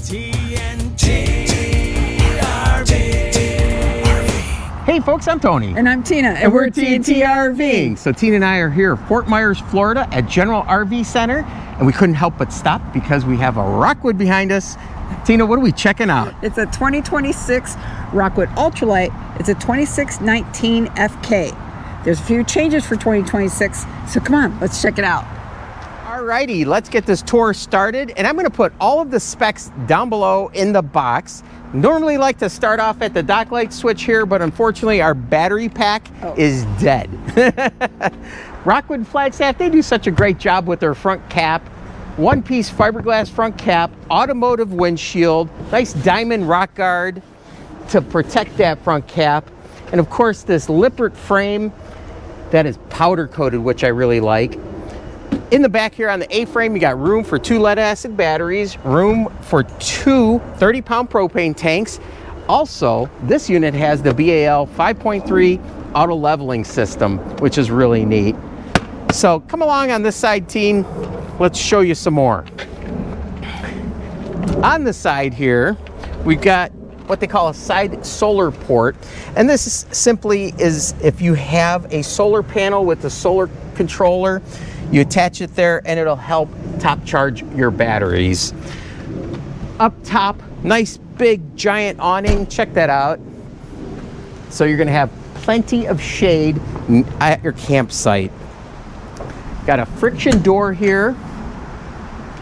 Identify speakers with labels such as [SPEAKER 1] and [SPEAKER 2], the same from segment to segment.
[SPEAKER 1] Hey folks, I'm Tony.
[SPEAKER 2] And I'm Tina.
[SPEAKER 1] And we're TNT RVing. So Tina and I are here at Fort Myers, Florida at General RV Center. And we couldn't help but stop because we have a Rockwood behind us. Tina, what are we checking out?
[SPEAKER 2] It's a 2026 Rockwood Ultra Lite. It's a 2619 FK. There's a few changes for 2026. So come on, let's check it out.
[SPEAKER 1] Alrighty, let's get this tour started. And I'm going to put all of the specs down below in the box. Normally like to start off at the dock light switch here, but unfortunately our battery pack is dead. Rockwood Flagstaff, they do such a great job with their front cap. One-piece fiberglass front cap, automotive windshield, nice diamond rock guard to protect that front cap. And of course this Lippert frame that is powder coated, which I really like. In the back here on the A-frame, you got room for 2 lead-acid batteries, room for 2 30-pound propane tanks. Also, this unit has the BAL 5.3 auto leveling system, which is really neat. So come along on this side, Teen. Let's show you some more. On the side here, we've got what they call a side solar port. And this is simply if you have a solar panel with a solar controller, you attach it there and it'll help top charge your batteries. Up top, nice big giant awning. Check that out. So you're gonna have plenty of shade at your campsite. Got a friction door here.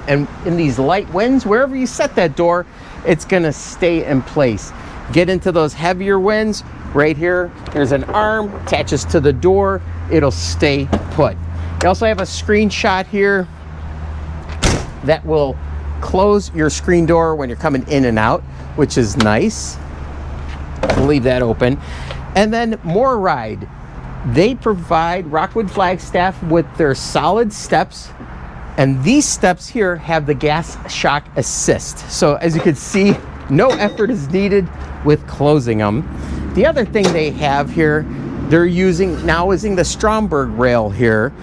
[SPEAKER 1] And in these light winds, wherever you set that door, it's gonna stay in place. Get into those heavier winds, right here, there's an arm, attaches to the door, it'll stay put. You also have a screenshot here that will close your screen door when you're coming in and out, which is nice. We'll leave that open. And then more ride. They provide Rockwood Flagstaff with their solid steps, and these steps here have the gas shock assist. So as you can see, no effort is needed with closing them. The other thing they have here, they're using the Stromberg rail here.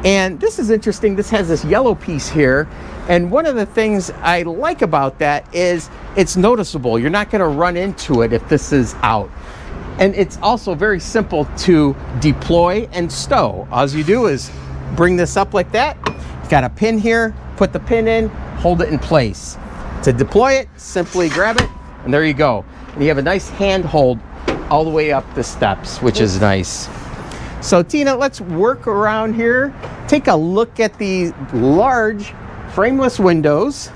[SPEAKER 1] And this is interesting. This has this yellow piece here. And one of the things I like about that is it's noticeable. You're not going to run into it if this is out. And it's also very simple to deploy and stow. All you do is bring this up like that. You've got a pin here, put the pin in, hold it in place. To deploy it, simply grab it, and there you go. And you have a nice handhold all the way up the steps, which is nice. So Tina, let's work around here. Take a look at the large frameless windows,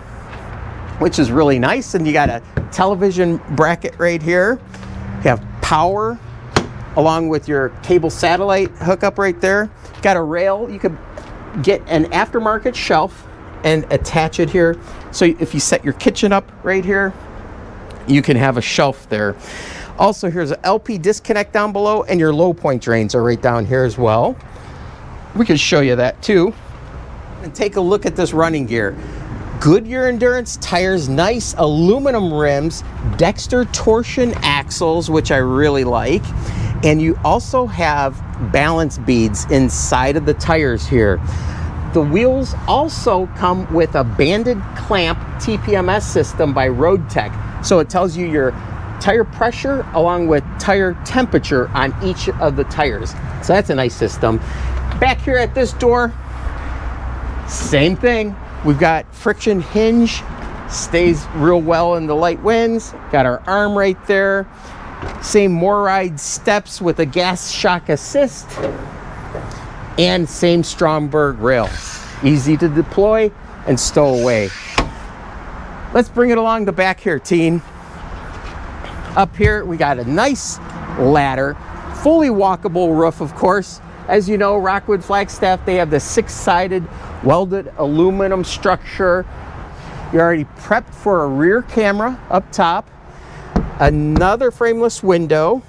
[SPEAKER 1] which is really nice. And you got a television bracket right here. You have power along with your cable satellite hookup right there. Got a rail. You could get an aftermarket shelf and attach it here. So if you set your kitchen up right here, you can have a shelf there. Also, here's an LP disconnect down below, and your low point drains are right down here as well. We can show you that too. And take a look at this running gear. Goodyear Endurance tires, nice aluminum rims, Dexter torsion axles, which I really like. And you also have balance beads inside of the tires here. The wheels also come with a banded clamp TPMS system by Road Tech. So it tells you your tire pressure along with tire temperature on each of the tires. So that's a nice system. Back here at this door, same thing. We've got friction hinge, stays real well in the light winds. Got our arm right there. Same MORRIDE steps with a gas shock assist. And same Stromberg rail. Easy to deploy and stow away. Let's bring it along the back here, Teen. Up here, we got a nice ladder, fully walkable roof, of course. As you know, Rockwood Flagstaff, they have the 6-sided welded aluminum structure. You're already prepped for a rear camera up top. Another frameless window.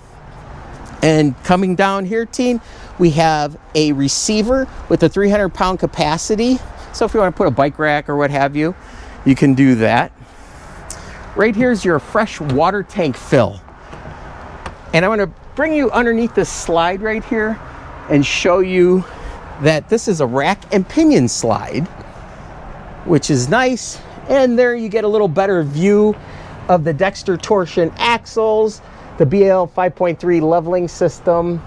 [SPEAKER 1] And coming down here, Teen, we have a receiver with a 300-pound capacity. So if you want to put a bike rack or what have you, you can do that. Right here's your fresh water tank fill. And I'm going to bring you underneath this slide right here and show you that this is a rack and pinion slide, which is nice. And there you get a little better view of the Dexter torsion axles, the BL 5.3 leveling system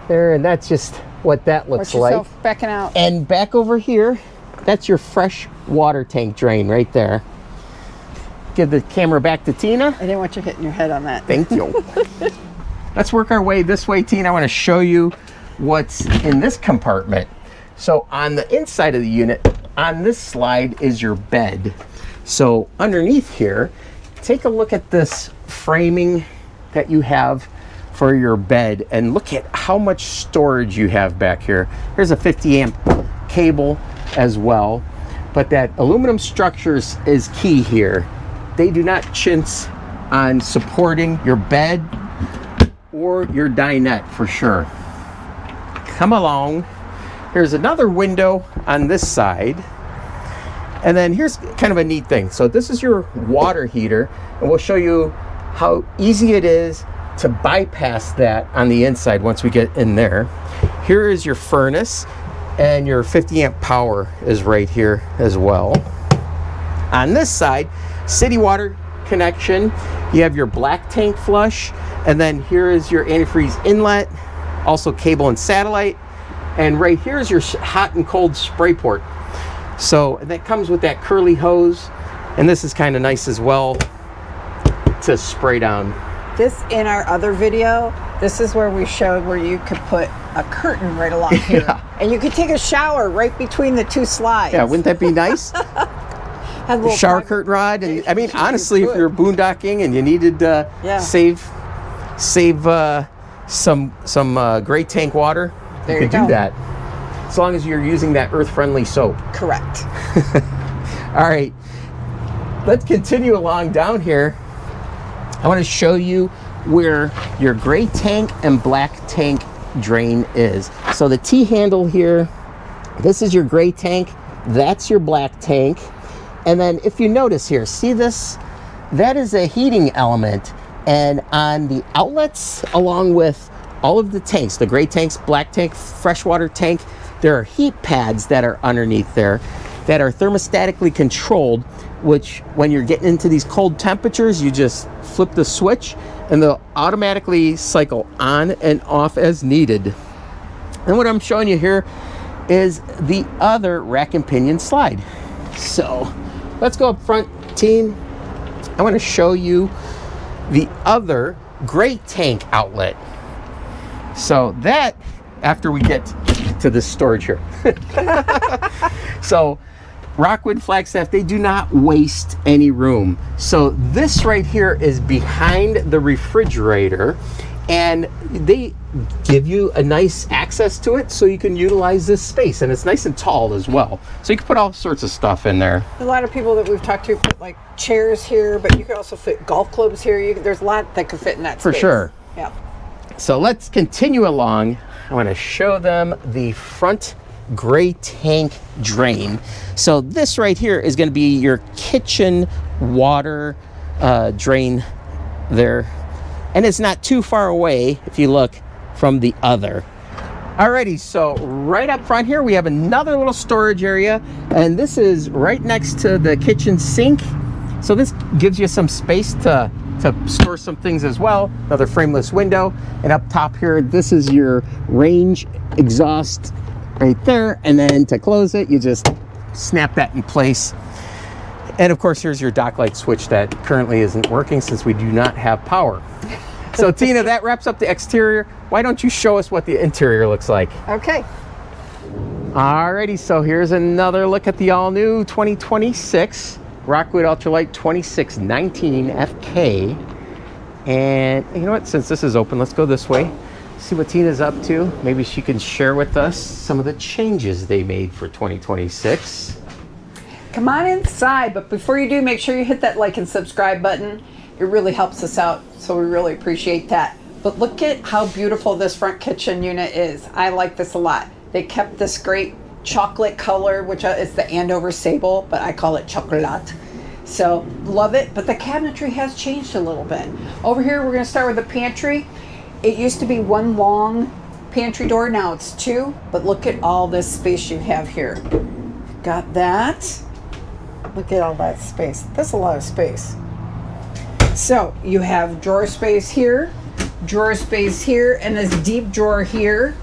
[SPEAKER 1] there, and that's just what that looks
[SPEAKER 2] Watch
[SPEAKER 1] like.
[SPEAKER 2] yourself backing out.
[SPEAKER 1] And back over here, that's your fresh water tank drain right there. Give the camera back to Tina.
[SPEAKER 2] I didn't want you hitting your head on that.
[SPEAKER 1] Thank you. Let's work our way this way, Tina. I want to show you what's in this compartment. So on the inside of the unit, on this slide is your bed. So underneath here, take a look at this framing that you have for your bed and look at how much storage you have back here. Here's a 50 amp cable as well, but that aluminum structure is key here. They do not chintz on supporting your bed or your dinette for sure. Come along. Here's another window on this side. And then here's kind of a neat thing. So this is your water heater, and we'll show you how easy it is to bypass that on the inside once we get in there. Here is your furnace, and your 50 amp power is right here as well. On this side, city water connection. You have your black tank flush, and then here is your antifreeze inlet, also cable and satellite. And right here is your hot and cold spray port. So that comes with that curly hose, and this is kind of nice as well to spray down.
[SPEAKER 2] This, in our other video, this is where we showed where you could put a curtain right along here.
[SPEAKER 1] Yeah.
[SPEAKER 2] And you could take a shower right between the two slides.
[SPEAKER 1] Yeah, wouldn't that be nice?
[SPEAKER 2] Have a little
[SPEAKER 1] Shower
[SPEAKER 2] private-
[SPEAKER 1] curtain rod, and I mean,
[SPEAKER 2] You
[SPEAKER 1] honestly, if
[SPEAKER 2] could.
[SPEAKER 1] you're boondocking and you needed save some gray tank water,
[SPEAKER 2] There
[SPEAKER 1] you
[SPEAKER 2] you
[SPEAKER 1] could do
[SPEAKER 2] go.
[SPEAKER 1] that. As long as you're using that earth-friendly soap.
[SPEAKER 2] Correct.
[SPEAKER 1] All right, let's continue along down here. I want to show you where your gray tank and black tank drain is. So the T-handle here, this is your gray tank, that's your black tank. And then if you notice here, see this? That is a heating element. And on the outlets, along with all of the tanks, the gray tanks, black tank, freshwater tank, there are heat pads that are underneath there that are thermostatically controlled, which when you're getting into these cold temperatures, you just flip the switch and they'll automatically cycle on and off as needed. And what I'm showing you here is the other rack and pinion slide. So let's go up front, team. I want to show you the other gray tank outlet. So that, after we get to this storage here. So Rockwood Flagstaff, they do not waste any room. So this right here is behind the refrigerator, and they give you a nice access to it so you can utilize this space, and it's nice and tall as well. So you can put all sorts of stuff in there.
[SPEAKER 2] A lot of people that we've talked to put like chairs here, but you could also fit golf clubs here. There's a lot that could fit in that
[SPEAKER 1] For
[SPEAKER 2] space.
[SPEAKER 1] sure.
[SPEAKER 2] Yeah.
[SPEAKER 1] So let's continue along. I want to show them the front gray tank drain. So this right here is going to be your kitchen water drain there. And it's not too far away if you look from the other. Alrighty, so right up front here we have another little storage area, and this is right next to the kitchen sink. So this gives you some space to store some things as well. Another frameless window, and up top here, this is your range exhaust right there, and then to close it, you just snap that in place. And of course, here's your dock light switch that currently isn't working since we do not have power. So Tina, that wraps up the exterior. Why don't you show us what the interior looks like?
[SPEAKER 2] Okay.
[SPEAKER 1] Alrighty, so here's another look at the all-new 2026 Rockwood Ultra Lite 2619 FK. And you know what, since this is open, let's go this way, see what Tina's up to. Maybe she can share with us some of the changes they made for 2026.
[SPEAKER 2] Come on inside, but before you do, make sure you hit that like and subscribe button. It really helps us out, so we really appreciate that. But look at how beautiful this front kitchen unit is. I like this a lot. They kept this great chocolate color, which is the Andover Sable, but I call it chocolat. So love it, but the cabinetry has changed a little bit. Over here, we're gonna start with the pantry. It used to be one long pantry door, now it's two, but look at all this space you have here. Got that. Look at all that space. That's a lot of space. So you have drawer space here, and this deep drawer here.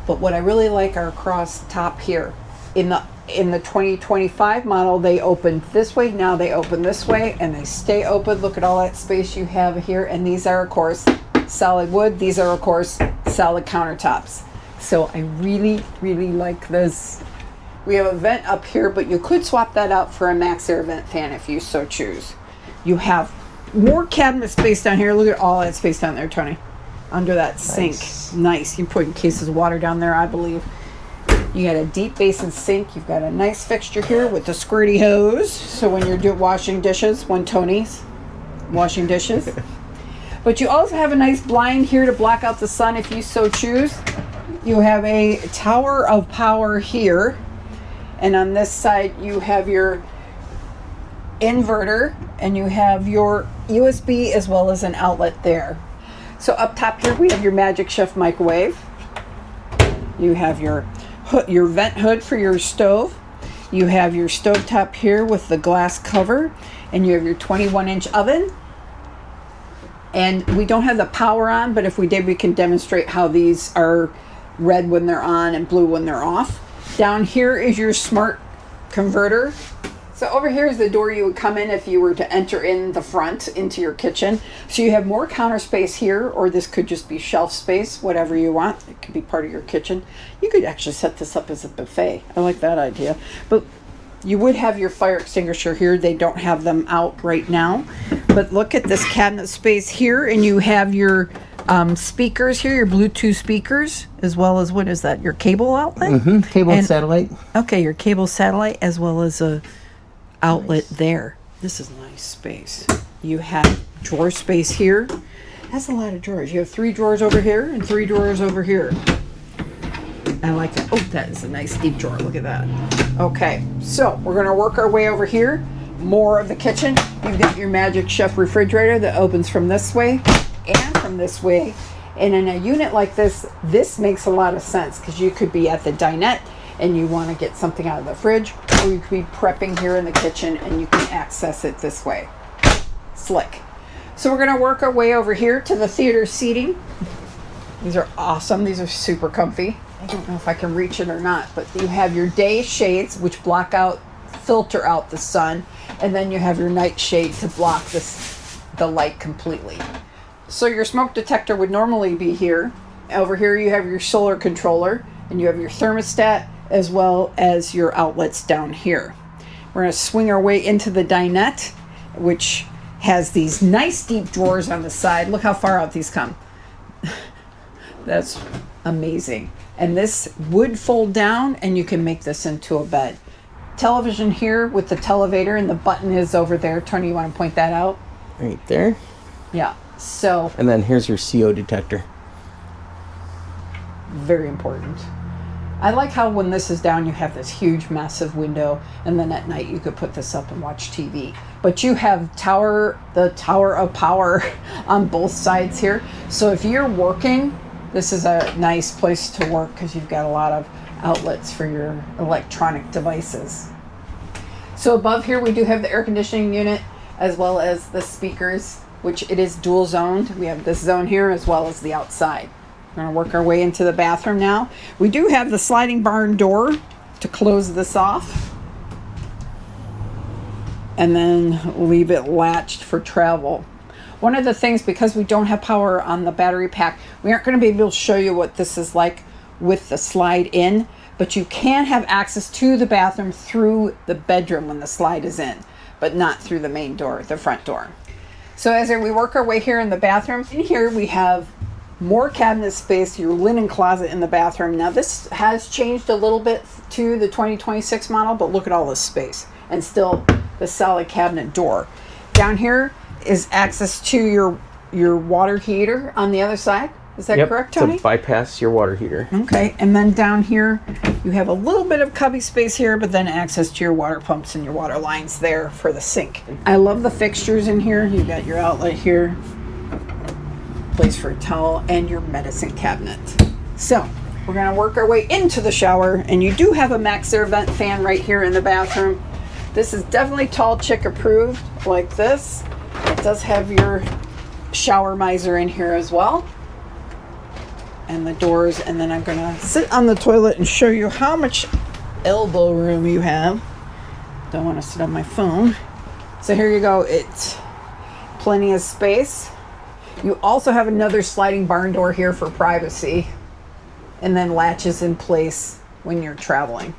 [SPEAKER 2] But what I really like are across top here. In the 2025 model, they opened this way. Now they open this way, and they stay open. Look at all that space you have here. And these are, of course, solid wood. These are, of course, solid countertops. So I really, really like this. We have a vent up here, but you could swap that out for a max air vent fan if you so choose. You have more cabinet space down here. Look at all that space down there, Tony. Under that sink. Nice. You put cases of water down there, I believe. You got a deep basin sink. You've got a nice fixture here with the squirty hose. So when you're washing dishes, when Tony's washing dishes. But you also have a nice blind here to block out the sun if you so choose. You have a tower of power here. And on this side, you have your inverter and you have your USB as well as an outlet there. So up top here, we have your Magic Chef microwave. You have your vent hood for your stove. You have your stovetop here with the glass cover, and you have your 21-inch oven. And we don't have the power on, but if we did, we can demonstrate how these are red when they're on and blue when they're off. Down here is your smart converter. So over here is the door you would come in if you were to enter in the front into your kitchen. So you have more counter space here, or this could just be shelf space, whatever you want. It could be part of your kitchen. You could actually set this up as a buffet. I like that idea. But you would have your fire extinguisher here. They don't have them out right now. But look at this cabinet space here, and you have your speakers here, your Bluetooth speakers, as well as, what is that, your cable outlet?
[SPEAKER 1] Cable and satellite.
[SPEAKER 2] Okay, your cable satellite as well as a outlet there. This is nice space. You have drawer space here. That's a lot of drawers. You have 3 drawers over here and 3 drawers over here. I like that. Oh, that is a nice deep drawer. Look at that. Okay, so we're going to work our way over here. More of the kitchen. You've got your Magic Chef refrigerator that opens from this way and from this way. And in a unit like this, this makes a lot of sense because you could be at the dinette and you want to get something out of the fridge, or you could be prepping here in the kitchen and you can access it this way. Slick. So we're going to work our way over here to the theater seating. These are awesome. These are super comfy. I don't know if I can reach it or not, but you have your day shades, which filter out the sun, and then you have your night shade to block the light completely. So your smoke detector would normally be here. Over here you have your solar controller, and you have your thermostat as well as your outlets down here. We're going to swing our way into the dinette, which has these nice deep drawers on the side. Look how far out these come. That's amazing. And this would fold down and you can make this into a bed. Television here with the televator, and the button is over there. Tony, you want to point that out?
[SPEAKER 1] Right there.
[SPEAKER 2] Yeah. So.
[SPEAKER 1] And then here's your CO detector.
[SPEAKER 2] Very important. I like how when this is down, you have this huge, massive window, and then at night you could put this up and watch TV. But you have the tower of power on both sides here. So if you're working, this is a nice place to work because you've got a lot of outlets for your electronic devices. So above here, we do have the air conditioning unit as well as the speakers, which it is dual zoned. We have this zone here as well as the outside. We're going to work our way into the bathroom now. We do have the sliding barn door to close this off and then leave it latched for travel. One of the things, because we don't have power on the battery pack, we aren't going to be able to show you what this is like with the slide in, but you can have access to the bathroom through the bedroom when the slide is in, but not through the main door, the front door. So as we work our way here in the bathroom, in here we have more cabinet space, your linen closet in the bathroom. Now this has changed a little bit to the 2026 model, but look at all this space and still the solid cabinet door. Down here is access to your water heater on the other side. Is that correct, Tony?
[SPEAKER 1] To bypass your water heater.
[SPEAKER 2] Okay, and then down here you have a little bit of cubby space here, but then access to your water pumps and your water lines there for the sink. I love the fixtures in here. You got your outlet here, place for a towel, and your medicine cabinet. So we're going to work our way into the shower, and you do have a max air vent fan right here in the bathroom. This is definitely tall chick approved, like this. It does have your shower miser in here as well. And the doors, and then I'm gonna sit on the toilet and show you how much elbow room you have. Don't want to sit on my phone. So here you go. It's plenty of space. You also have another sliding barn door here for privacy, and then latches in place when you're traveling.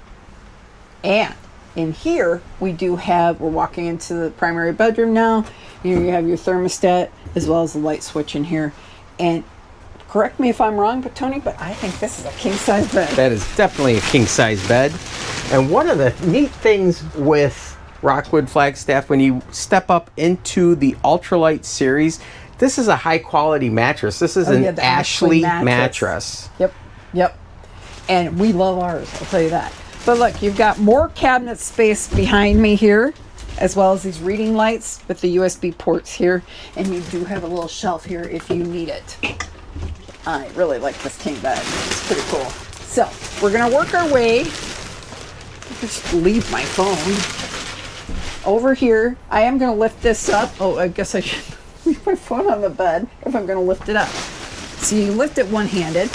[SPEAKER 2] And in here we do have, we're walking into the primary bedroom now. Here you have your thermostat as well as the light switch in here. And correct me if I'm wrong, but Tony, but I think this is a king size bed.
[SPEAKER 1] That is definitely a king size bed. And one of the neat things with Rockwood Flagstaff, when you step up into the Ultralight series, this is a high quality mattress. This is an Ashley mattress.
[SPEAKER 2] Yep. And we love ours, I'll tell you that. But look, you've got more cabinet space behind me here, as well as these reading lights with the USB ports here. And you do have a little shelf here if you need it. I really like this king bed. It's pretty cool. So we're gonna work our way. Just leave my phone over here. I am gonna lift this up. Oh, I guess I should leave my phone on the bed if I'm gonna lift it up. So you lift it one-handed.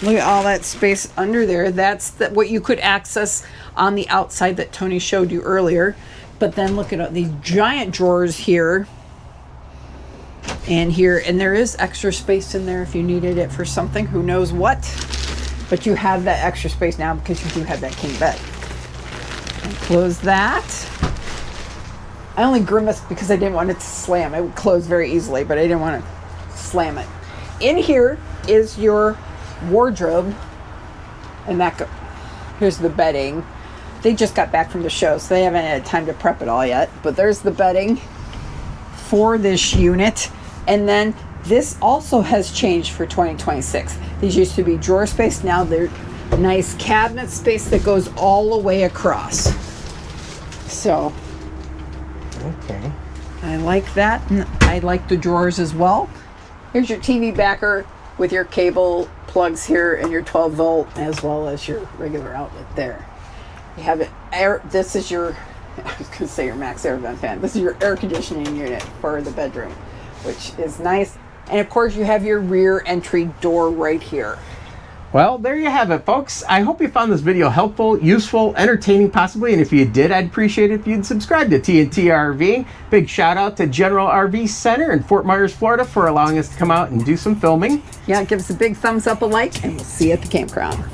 [SPEAKER 2] Look at all that space under there. That's what you could access on the outside that Tony showed you earlier. But then look at these giant drawers here and here. And there is extra space in there if you needed it for something, who knows what. But you have that extra space now because you do have that king bed. And close that. I only grimaced because I didn't want it to slam. It would close very easily, but I didn't want to slam it. In here is your wardrobe, and here's the bedding. They just got back from the show, so they haven't had time to prep it all yet, but there's the bedding for this unit. And then this also has changed for 2026. These used to be drawer space, now they're nice cabinet space that goes all the way across. So
[SPEAKER 1] okay,
[SPEAKER 2] I like that. And I like the drawers as well. Here's your TV backer with your cable plugs here and your 12 volt as well as your regular outlet there. You have it this is your, I was gonna say your max air vent fan. This is your air conditioning unit for the bedroom, which is nice. And of course you have your rear entry door right here.
[SPEAKER 1] Well, there you have it, folks. I hope you found this video helpful, useful, entertaining possibly, and if you did, I'd appreciate it if you'd subscribe to TNT RV. Big shout out to General RV Center in Fort Myers, Florida for allowing us to come out and do some filming.
[SPEAKER 2] Yeah, give us a big thumbs up, a like, and we'll see you at the campground.